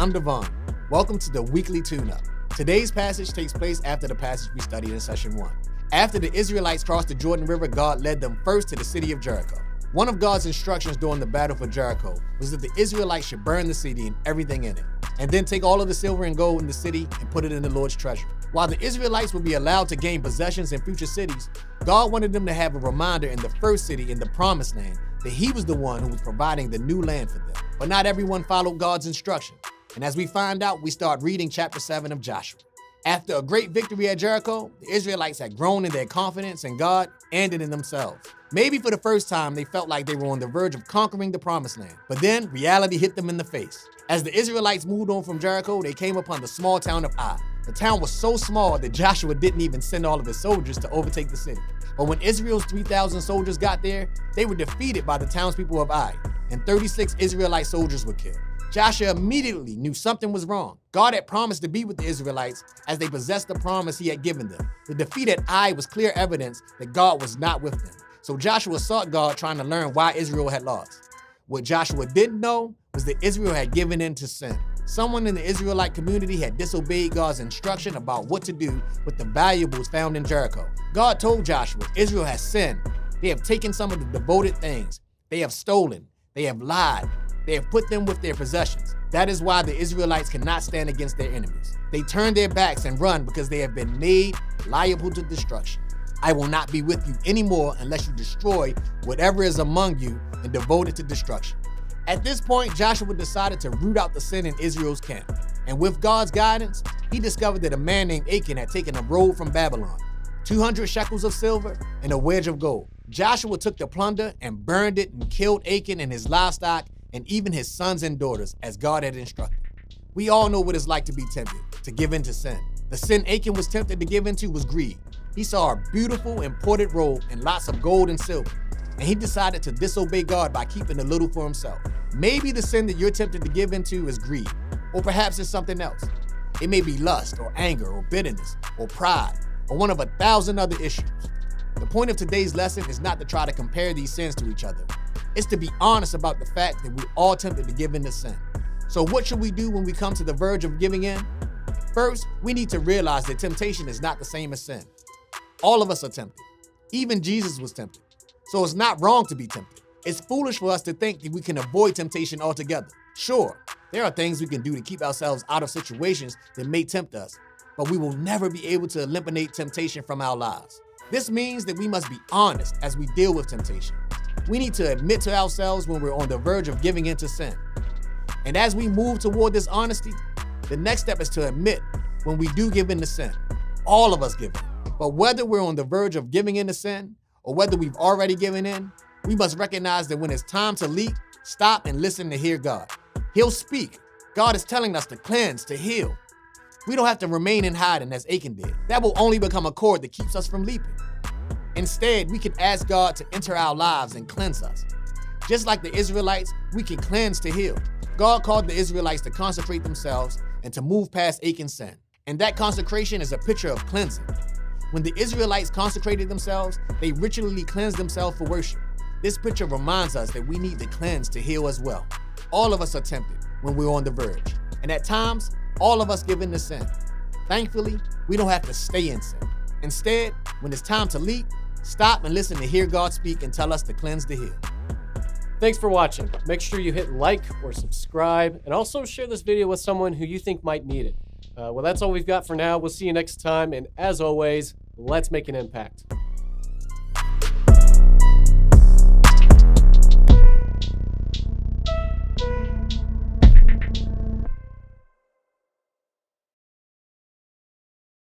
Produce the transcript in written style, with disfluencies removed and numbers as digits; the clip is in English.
I'm Davon. Welcome to the Weekly Tune-Up. Today's passage takes place after the passage we studied in Session 1. After the Israelites crossed the Jordan River, God led them first to the city of Jericho. One of God's instructions during the battle for Jericho was that the Israelites should burn the city and everything in it, and then take all of the silver and gold in the city and put it in the Lord's treasury. While the Israelites would be allowed to gain possessions in future cities, God wanted them to have a reminder in the first city in the Promised Land that He was the one who was providing the new land for them. But not everyone followed God's instruction. And as we find out, we start reading chapter 7 of Joshua. After a great victory at Jericho, the Israelites had grown in their confidence in God and in themselves. Maybe for the first time, they felt like they were on the verge of conquering the Promised Land. But then reality hit them in the face. As the Israelites moved on from Jericho, they came upon the small town of Ai. The town was so small that Joshua didn't even send all of his soldiers to overtake the city. But when Israel's 3,000 soldiers got there, they were defeated by the townspeople of Ai, and 36 Israelite soldiers were killed. Joshua immediately knew something was wrong. God had promised to be with the Israelites as they possessed the promise He had given them. The defeat at Ai was clear evidence that God was not with them. So Joshua sought God, trying to learn why Israel had lost. What Joshua didn't know was that Israel had given in to sin. Someone in the Israelite community had disobeyed God's instruction about what to do with the valuables found in Jericho. God told Joshua, Israel has sinned. They have taken some of the devoted things. They have stolen. They have lied. They have put them with their possessions. That is why the Israelites cannot stand against their enemies. They turn their backs and run because they have been made liable to destruction. I will not be with you anymore unless you destroy whatever is among you and devote it to destruction. At this point, Joshua decided to root out the sin in Israel's camp. And with God's guidance, he discovered that a man named Achan had taken a robe from Babylon, 200 shekels of silver and a wedge of gold. Joshua took the plunder and burned it and killed Achan and his livestock and even his sons and daughters as God had instructed. We all know what it's like to be tempted, to give in to sin. The sin Achan was tempted to give into was greed. He saw a beautiful imported robe and lots of gold and silver, and he decided to disobey God by keeping a little for himself. Maybe the sin that you're tempted to give into is greed, or perhaps it's something else. It may be lust or anger or bitterness or pride or one of 1,000 other issues. The point of today's lesson is not to try to compare these sins to each other. It's to be honest about the fact that we're all tempted to give in to sin. So what should we do when we come to the verge of giving in? First, we need to realize that temptation is not the same as sin. All of us are tempted. Even Jesus was tempted. So it's not wrong to be tempted. It's foolish for us to think that we can avoid temptation altogether. Sure, there are things we can do to keep ourselves out of situations that may tempt us, but we will never be able to eliminate temptation from our lives. This means that we must be honest as we deal with temptation. We need to admit to ourselves when we're on the verge of giving in to sin. And as we move toward this honesty, the next step is to admit when we do give in to sin. All of us give in. But whether we're on the verge of giving in to sin or whether we've already given in, we must recognize that when it's time to leap, stop and listen to hear God. He'll speak. God is telling us to cleanse, to heal. We don't have to remain in hiding as Achan did. That will only become a cord that keeps us from leaping. Instead, we can ask God to enter our lives and cleanse us. Just like the Israelites, we can cleanse to heal. God called the Israelites to consecrate themselves and to move past Achan's sin. And that consecration is a picture of cleansing. When the Israelites consecrated themselves, they ritually cleansed themselves for worship. This picture reminds us that we need to cleanse to heal as well. All of us are tempted when we're on the verge. And at times, all of us give in to sin. Thankfully, we don't have to stay in sin. Instead, when it's time to leap, stop and listen to hear God speak and tell us to cleanse to heal. Thanks for watching. Make sure you hit like or subscribe, and also share this video with someone who you think might need it. Well, that's all we've got for now. We'll see you next time, and as always, let's make an impact.